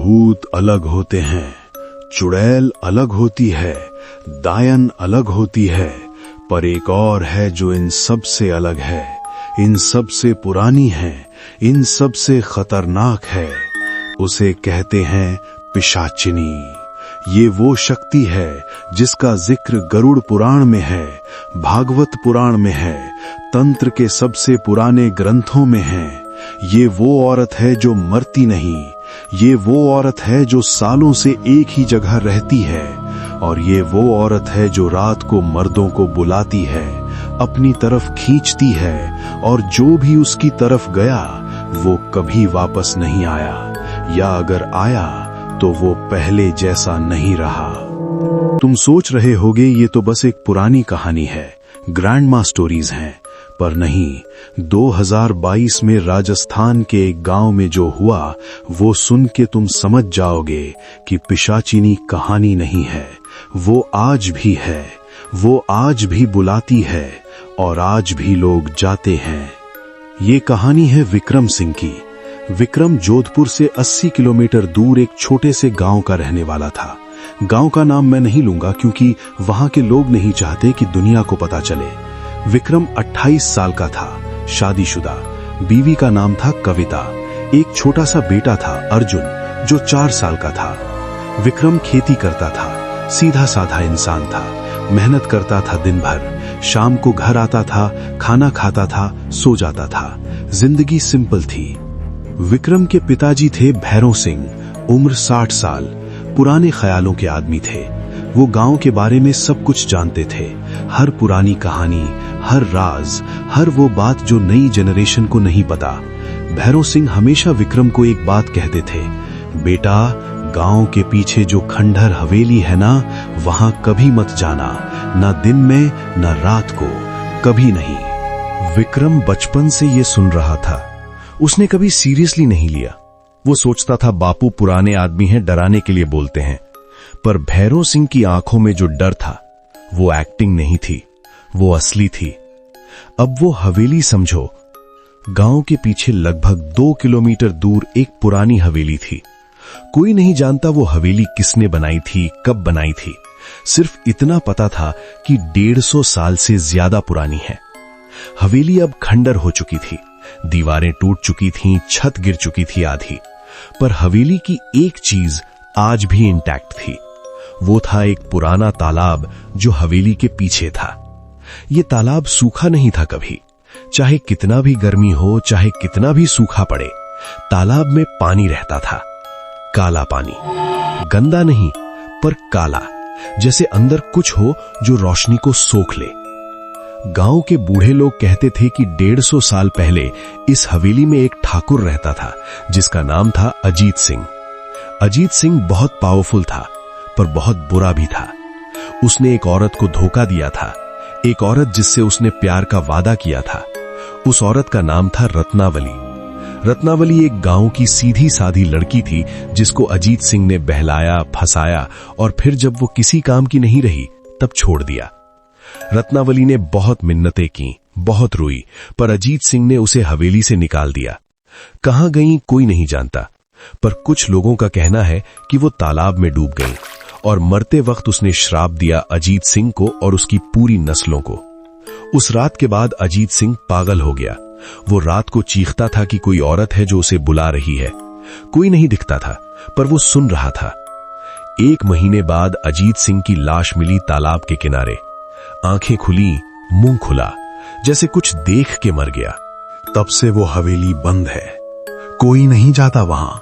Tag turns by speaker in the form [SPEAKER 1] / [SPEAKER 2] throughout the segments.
[SPEAKER 1] भूत अलग होते हैं, चुड़ैल अलग होती है, दायन अलग होती है, पर एक और है जो इन सब से अलग है, इन सब से पुरानी है, इन सब से खतरनाक है। उसे कहते हैं पिशाचिनी। ये वो शक्ति है जिसका जिक्र गरुड़ पुराण में है, भागवत पुराण में है, तंत्र के सबसे पुराने ग्रंथों में है। ये वो औरत है जो मरती नहीं, ये वो औरत है जो सालों से एक ही जगह रहती है, और ये वो औरत है जो रात को मर्दों को बुलाती है, अपनी तरफ खींचती है, और जो भी उसकी तरफ गया वो कभी वापस नहीं आया, या अगर आया तो वो पहले जैसा नहीं रहा। तुम सोच रहे होगे ये तो बस एक पुरानी कहानी है, ग्रैंडमा स्टोरीज हैं, पर नहीं। 2022 में राजस्थान के एक गांव में जो हुआ वो सुन के तुम समझ जाओगे कि पिशाचिनी कहानी नहीं है, वो आज भी है, वो आज भी बुलाती है, और आज भी लोग जाते हैं। ये कहानी है विक्रम सिंह की। विक्रम जोधपुर से 80 किलोमीटर दूर एक छोटे से गांव का रहने वाला था। गांव का नाम मैं नहीं लूंगा क्योंकि वहां के लोग नहीं चाहते कि दुनिया को पता चले। विक्रम 28 साल का था, शादीशुदा, बीवी का नाम था कविता, एक छोटा सा बेटा था अर्जुन जो 4 साल का था। विक्रम खेती करता था, सीधा साधा इंसान था, मेहनत करता था दिन भर, शाम को घर आता था, खाना खाता था, सो जाता था। जिंदगी सिंपल थी। विक्रम के पिताजी थे भैरव सिंह, उम्र 60 साल, पुराने ख्यालों के आदमी थे। वो गांव के बारे में सब कुछ जानते थे, हर पुरानी कहानी, हर राज, हर वो बात जो नई जनरेशन को नहीं पता। भैरव सिंह हमेशा विक्रम को एक बात कहते थे, बेटा, गांव के पीछे जो खंडहर हवेली है ना, वहां कभी मत जाना, ना दिन में ना रात को, कभी नहीं। विक्रम बचपन से ये सुन रहा था, उसने कभी सीरियसली नहीं लिया। वो सोचता था बापू पुराने आदमी हैं, डराने के लिए बोलते हैं। पर भैरव सिंह की आंखों में जो डर था वो एक्टिंग नहीं थी, वो असली थी। अब वो हवेली समझो, गांव के पीछे लगभग 2 किलोमीटर दूर एक पुरानी हवेली थी। कोई नहीं जानता वो हवेली किसने बनाई थी, कब बनाई थी। सिर्फ इतना पता था कि 150 साल से ज्यादा पुरानी है। हवेली अब खंडर हो चुकी थी, दीवारें टूट चुकी थीं, छत गिर चुकी थी आधी, पर हवेली की एक चीज आज भी इंटैक्ट थी। वो था एक पुराना तालाब जो हवेली के पीछे था। ये तालाब सूखा नहीं था कभी, चाहे कितना भी गर्मी हो, चाहे कितना भी सूखा पड़े, तालाब में पानी रहता था। काला पानी, गंदा नहीं पर काला, जैसे अंदर कुछ हो जो रोशनी को सोख ले। गांव के बूढ़े लोग कहते थे कि 150 साल पहले इस हवेली में एक ठाकुर रहता था जिसका नाम था अजीत सिंह। अजीत सिंह बहुत पावरफुल था पर बहुत बुरा भी था। उसने एक औरत को धोखा दिया था, एक औरत जिससे उसने प्यार का वादा किया था। उस औरत का नाम था रत्नावली। रत्नावली एक गांव की सीधी साधी लड़की थी जिसको अजीत सिंह ने बहलाया, फंसाया, और फिर जब वो किसी काम की नहीं रही तब छोड़ दिया। रत्नावली ने बहुत मिन्नतें की, बहुत रोई, पर अजीत सिंह ने उसे हवेली से निकाल दिया। कहां गई कोई नहीं जानता, पर कुछ लोगों का कहना है कि वो तालाब में डूब गई और मरते वक्त उसने श्राप दिया अजीत सिंह को और उसकी पूरी नस्लों को। उस रात के बाद अजीत सिंह पागल हो गया। वो रात को चीखता था कि कोई औरत है जो उसे बुला रही है। कोई नहीं दिखता था पर वो सुन रहा था। 1 महीने बाद अजीत सिंह की लाश मिली तालाब के किनारे। आंखें खुली, मुंह खुला, जैसे कुछ देख के मर गया।
[SPEAKER 2] तब से वो हवेली बंद है, कोई नहीं जाता वहां,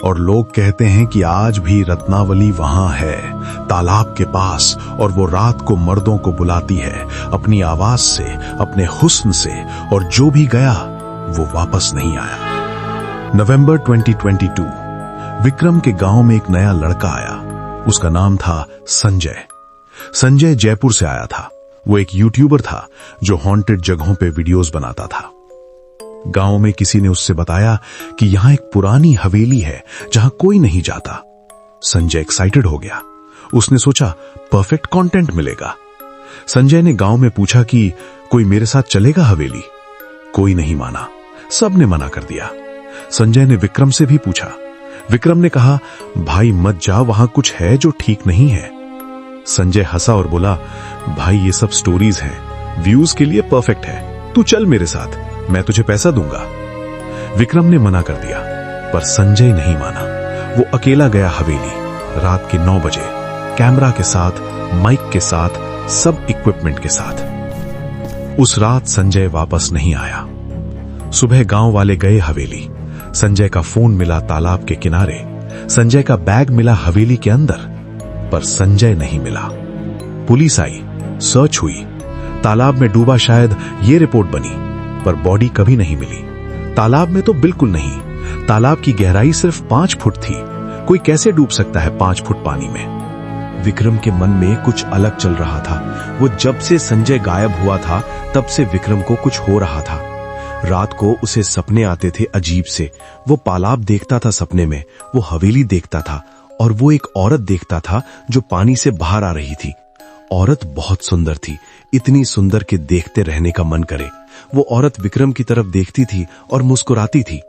[SPEAKER 2] और लोग कहते हैं कि आज भी रत्नावली वहां है, तालाब के पास, और वो रात को मर्दों को बुलाती है अपनी आवाज से, अपने हुस्न से, और जो भी गया वो वापस नहीं आया। नवंबर 2022 विक्रम के गांव में एक नया लड़का आया। उसका नाम था संजय। संजय जयपुर से आया था। वो एक यूट्यूबर था जो हॉन्टेड जगहों पे वीडियोस बनाता था। गांव में किसी ने उससे बताया कि यहां एक पुरानी हवेली है जहां कोई नहीं जाता। संजय एक्साइटेड हो गया। उसने सोचा परफेक्ट कंटेंट मिलेगा। संजय ने गांव में पूछा कि कोई मेरे साथ चलेगा हवेली। कोई नहीं माना, सबने मना कर दिया। संजय ने विक्रम से भी पूछा। विक्रम ने कहा, भाई मत जा, वहां कुछ है जो ठीक नहीं है। संजय हंसा और बोला, भाई ये सब स्टोरीज हैं, व्यूज के लिए परफेक्ट है, तू चल मेरे साथ, मैं तुझे पैसा दूंगा। विक्रम ने मना कर दिया, पर संजय नहीं माना। वो अकेला गया हवेली, रात के 9 बजे, कैमरा के साथ, माइक के साथ, सब इक्विपमेंट के साथ। उस रात संजय वापस नहीं आया। सुबह गांव वाले गए हवेली। संजय का फोन मिला तालाब के किनारे, संजय का बैग मिला हवेली के अंदर, पर संजय नहीं मिला। पुलिस आई, सर्च हुई, तालाब में डूबा शायद ये रिपोर्ट बनी, पर बॉडी कभी नहीं मिली। तालाब में तो बिल्कुल नहीं, तालाब की गहराई सिर्फ 5 फुट थी। कोई कैसे डूब सकता है 5 फुट पानी में? विक्रम के मन में कुछ अलग चल रहा था। वो जब से संजय गायब हुआ था तब से विक्रम को कुछ हो रहा था। रात को उसे सपने आते थे अजीब से। वो तालाब देखता था सपने में, वो हवेली देखता था, और वो एक औरत देखता था जो पानी से बाहर आ रही थी। औरत बहुत सुंदर थी, इतनी सुंदर कि देखते रहने का मन करे। वो औरत विक्रम की तरफ देखती थी और मुस्कुराती थी।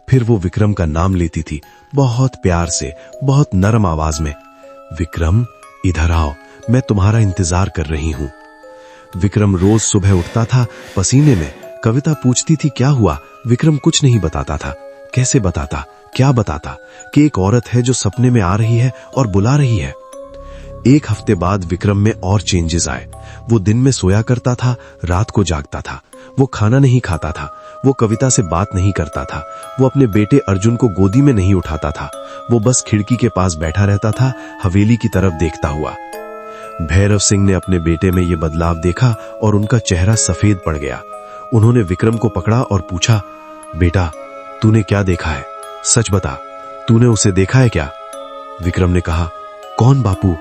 [SPEAKER 2] फिर वो विक्रम का नाम लेती थी, बहुत प्यार से, बहुत नरम आवाज में, विक्रम इधर आओ, मैं तुम्हारा इंतजार कर रही हूं। विक्रम रोज सुबह उठता था पसीने में। कविता पूछती थी क्या हुआ, विक्रम कुछ नहीं बताता था। कैसे बताता, क्या बताता कि एक औरत है जो सपने में आ रही है और बुला रही है। 1 हफ्ते बाद विक्रम में और चेंजेस आए। वो दिन में सोया करता था, रात को जागता था। वो खाना नहीं खाता था, वो कविता से बात नहीं करता था, वो अपने बेटे अर्जुन को गोदी में नहीं उठाता था। वो बस खिड़की के पास बैठा रहता था, हवेली की तरफ देखता हुआ। भैरव सिंह ने अपने बेटे में ये बदलाव देखा और उनका चेहरा सफेद पड़ गया। उन्होंने विक्रम को पकड़ा और पूछा, बेटा तूने क्या देखा है, सच बता, तूने उसे देखा है क्या? विक्रम ने कहा, कौन बापू?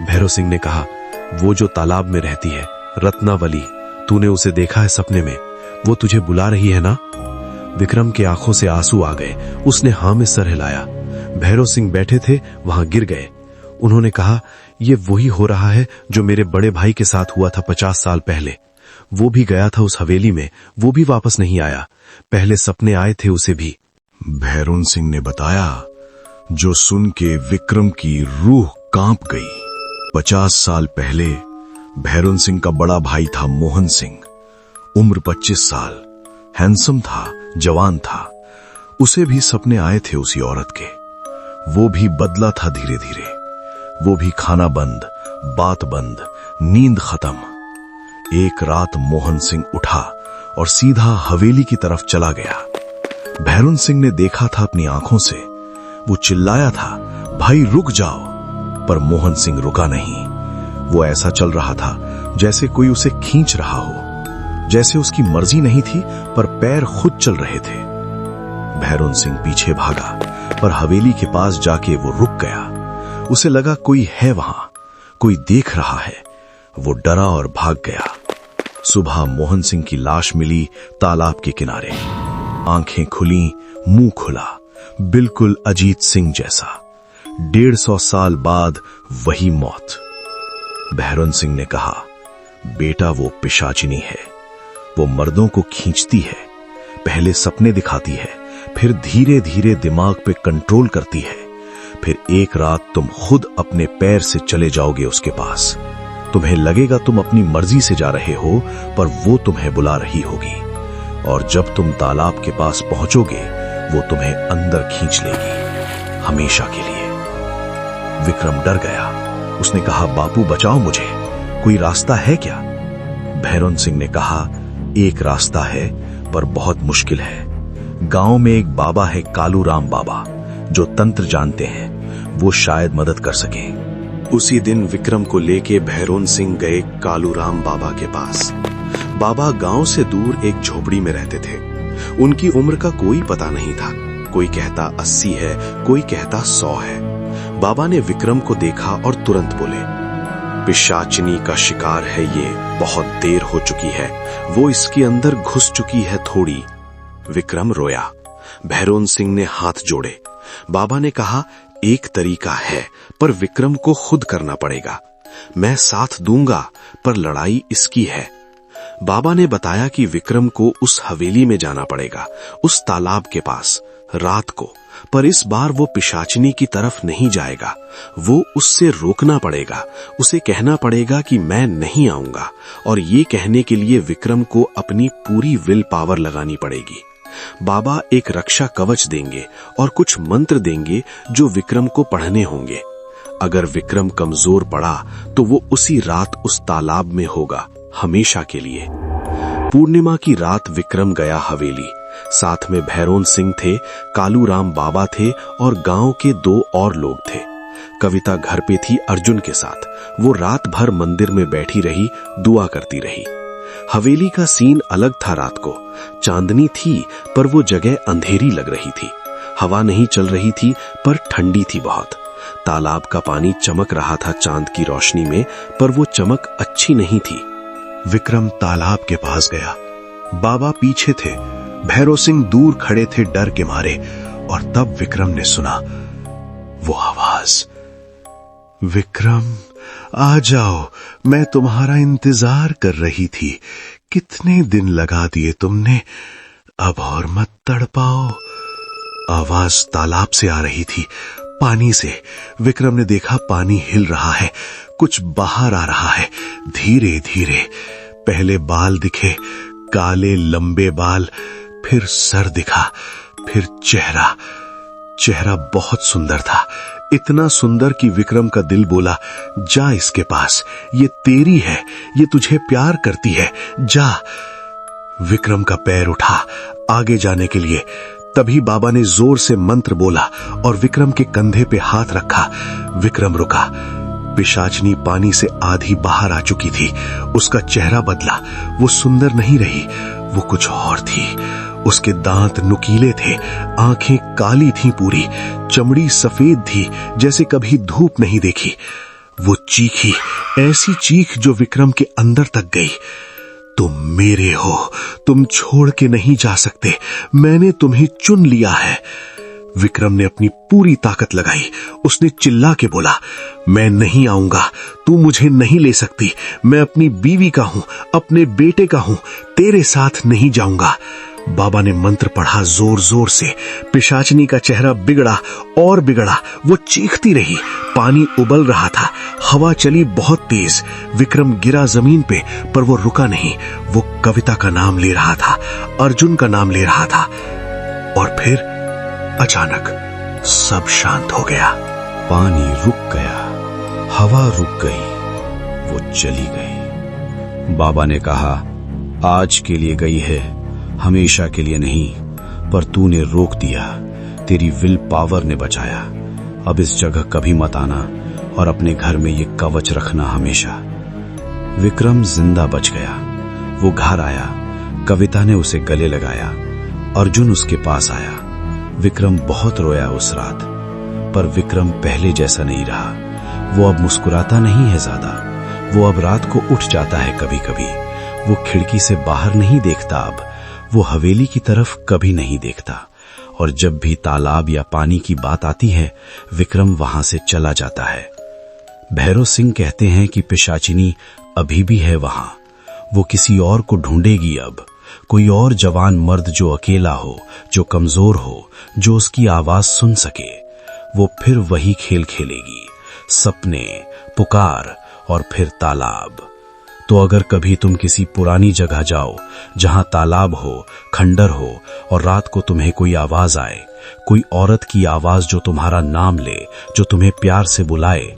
[SPEAKER 2] भैरव सिंह ने कहा, वो जो तालाब में रहती है, रत्नावली, तूने उसे देखा है सपने में, वो तुझे बुला रही है ना? विक्रम के आंखों से आंसू आ गए। उसने हां में सर हिलाया। भैरव सिंह बैठे थे, वहां गिर गए। उन्होंने कहा, ये वही हो रहा है जो मेरे बड़े भाई के साथ हुआ था 50 साल पहले। वो भी गया था उस हवेली में, वो भी वापस नहीं आया। पहले सपने आए थे उसे भी।
[SPEAKER 1] भैरव सिंह ने बताया, जो सुन के विक्रम की रूह कांप गई। 50 साल पहले भैरव सिंह का बड़ा भाई था मोहन सिंह, उम्र 25 साल, हैंडसम था, जवान था। उसे भी सपने आए थे उसी औरत के। वो भी बदला था धीरे धीरे। वो भी खाना बंद, बात बंद, नींद खत्म। एक रात मोहन सिंह उठा और सीधा हवेली की तरफ चला गया। भैरव सिंह ने देखा था अपनी आंखों से। वो चिल्लाया था, भाई रुक जाओ, पर मोहन सिंह रुका नहीं। वो ऐसा चल रहा था जैसे कोई उसे खींच रहा हो, जैसे उसकी मर्जी नहीं थी पर पैर खुद चल रहे थे। भैरव सिंह पीछे भागा, पर हवेली के पास जाके वो रुक गया। उसे लगा कोई है वहां, कोई देख रहा है। वो डरा और भाग गया। सुबह मोहन सिंह की लाश मिली तालाब के किनारे। आंखें खुली, मुंह खुला, बिल्कुल अजीत सिंह जैसा। 150 साल बाद वही मौत। भैरव सिंह ने कहा, बेटा वो पिशाचिनी है, वो मर्दों को खींचती है, पहले सपने दिखाती है, फिर धीरे धीरे दिमाग पे कंट्रोल करती है, फिर एक रात तुम खुद अपने पैर से चले जाओगे उसके पास। तुम्हें लगेगा तुम अपनी मर्जी से जा रहे हो, पर वो तुम्हें बुला रही होगी, और जब तुम तालाब के पास पहुंचोगे वो तुम्हें अंदर खींच लेगी, हमेशा के लिए। विक्रम डर गया। उसने कहा, बापू बचाओ मुझे, कोई रास्ता है क्या? भैरव सिंह ने कहा, एक रास्ता है पर बहुत मुश्किल है। गांव में एक बाबा है, कालू राम बाबा, जो तंत्र जानते हैं, वो शायद मदद कर सके। उसी दिन विक्रम को लेके भैरव सिंह गए कालू राम बाबा के पास। बाबा गांव से दूर एक झोपड़ी में रहते थे। उनकी उम्र का कोई पता नहीं था, कोई कहता 80 है, कोई कहता 100 है। बाबा ने विक्रम को देखा और तुरंत बोले, पिशाचिनी का शिकार है ये, बहुत देर हो चुकी है, वो इसके अंदर घुस चुकी है थोड़ी। विक्रम रोया। भैरव सिंह ने हाथ जोड़े। बाबा ने कहा, एक तरीका है, पर विक्रम को खुद करना पड़ेगा। मैं साथ दूंगा, पर लड़ाई इसकी है। बाबा ने बताया कि विक्रम को उस हवेली में जाना पड़ेगा, उस तालाब के पास, रात को, पर इस बार वो पिशाचिनी की तरफ नहीं जाएगा। वो उससे रोकना पड़ेगा, उसे कहना पड़ेगा कि मैं नहीं आऊंगा, और ये कहने के लिए विक्रम को अपनी पूरी विल पावर लगानी पड़ेगी। बाबा एक रक्षा कवच देंगे और कुछ मंत्र देंगे जो विक्रम को पढ़ने होंगे। अगर विक्रम कमजोर पड़ा तो वो उसी रात उस तालाब में होगा, हमेशा के लिए। पूर्णिमा की रात विक्रम गया हवेली। साथ में भैरोन सिंह थे, कालू राम बाबा थे और गांव के 2 और लोग थे। कविता घर पे थी अर्जुन के साथ। वो रात भर मंदिर में बैठी रही, दुआ करती रही। हवेली का सीन अलग था। रात को चांदनी थी पर वो जगह अंधेरी लग रही थी। हवा नहीं चल रही थी पर ठंडी थी बहुत। तालाब का पानी चमक रहा था चांद की रोशनी में, पर वो चमक अच्छी नहीं थी।
[SPEAKER 2] विक्रम तालाब के पास गया। बाबा पीछे थे, भैरव सिंह दूर खड़े थे डर के मारे। और तब विक्रम ने सुना वो आवाज, विक्रम आ जाओ, मैं तुम्हारा इंतजार कर रही थी। कितने दिन लगा दिए तुमने, अब और मत तड़पाओ। आवाज तालाब से आ रही थी, पानी से। विक्रम ने देखा पानी हिल रहा है, कुछ बाहर आ रहा है धीरे धीरे। पहले बाल दिखे, काले लंबे बाल, फिर सर दिखा, फिर चेहरा। चेहरा बहुत सुंदर था, इतना सुंदर कि विक्रम का दिल बोला, जा इसके पास, ये तेरी है, ये तुझे प्यार करती है, जा। विक्रम का पैर उठा आगे जाने के लिए। तभी बाबा ने जोर से मंत्र बोला और विक्रम के कंधे पे हाथ रखा। विक्रम रुका। पिशाचनी पानी से आधी बाहर आ चुकी थी। उसका चेहरा बदला, वो सुंदर नहीं रही, वो कुछ और थी। उसके दांत नुकीले थे, आंखें काली थीं पूरी, चमड़ी सफेद थी जैसे कभी धूप नहीं देखी। वो चीखी, ऐसी चीख जो विक्रम के अंदर तक गई, तुम मेरे हो, तुम छोड़ के नहीं जा सकते, मैंने तुम्हें चुन लिया है। विक्रम ने अपनी पूरी ताकत लगाई। उसने चिल्ला के बोला, मैं नहीं आऊंगा, तू मुझे नहीं ले सकती, मैं अपनी बीवी का हूं, अपने बेटे का हूं, तेरे साथ नहीं जाऊंगा। बाबा ने मंत्र पढ़ा जोर जोर से। पिशाचनी का चेहरा बिगड़ा और बिगड़ा। वो चीखती रही। पानी उबल रहा था, हवा चली बहुत तेज। विक्रम गिरा जमीन पे, पर वो रुका नहीं। वो कविता का नाम ले रहा था, अर्जुन का नाम ले रहा था। और फिर अचानक सब शांत हो गया।
[SPEAKER 1] पानी रुक गया, हवा रुक गई, वो चली गई। बाबा ने कहा, आज के लिए गई है, हमेशा के लिए नहीं। पर तूने रोक दिया, तेरी विल पावर ने बचाया। अब इस जगह कभी मत आना और अपने घर में ये कवच रखना हमेशा। विक्रम जिंदा बच गया। वो घर आया, कविता ने उसे गले लगाया, अर्जुन उसके पास आया। विक्रम बहुत रोया उस रात, पर विक्रम पहले जैसा नहीं रहा। वो अब मुस्कुराता नहीं है ज्यादा। वो अब रात को उठ जाता है कभी कभी। वो खिड़की से बाहर नहीं देखता अब। वो हवेली की तरफ कभी नहीं देखता। और जब भी तालाब या पानी की बात आती है, विक्रम वहां से चला जाता है। भैरव सिंह कहते हैं कि पिशाचिनी अभी भी है वहां। वो किसी और को ढूंढेगी अब, कोई और जवान मर्द जो अकेला हो, जो कमजोर हो, जो उसकी आवाज सुन सके। वो फिर वही खेल खेलेगी, सपने, पुकार और फिर तालाब। तो अगर कभी तुम किसी पुरानी जगह जाओ जहां तालाब हो, खंडर हो और रात को तुम्हें कोई आवाज आए, कोई औरत की आवाज जो तुम्हारा नाम ले, जो तुम्हें प्यार से बुलाए,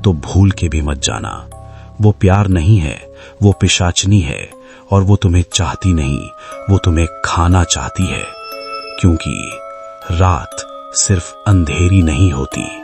[SPEAKER 1] तो भूल के भी मत जाना। वो प्यार नहीं है, वो पिशाचनी है। और वो तुम्हें चाहती नहीं, वो तुम्हें खाना चाहती है। क्योंकि रात सिर्फ अंधेरी नहीं होती।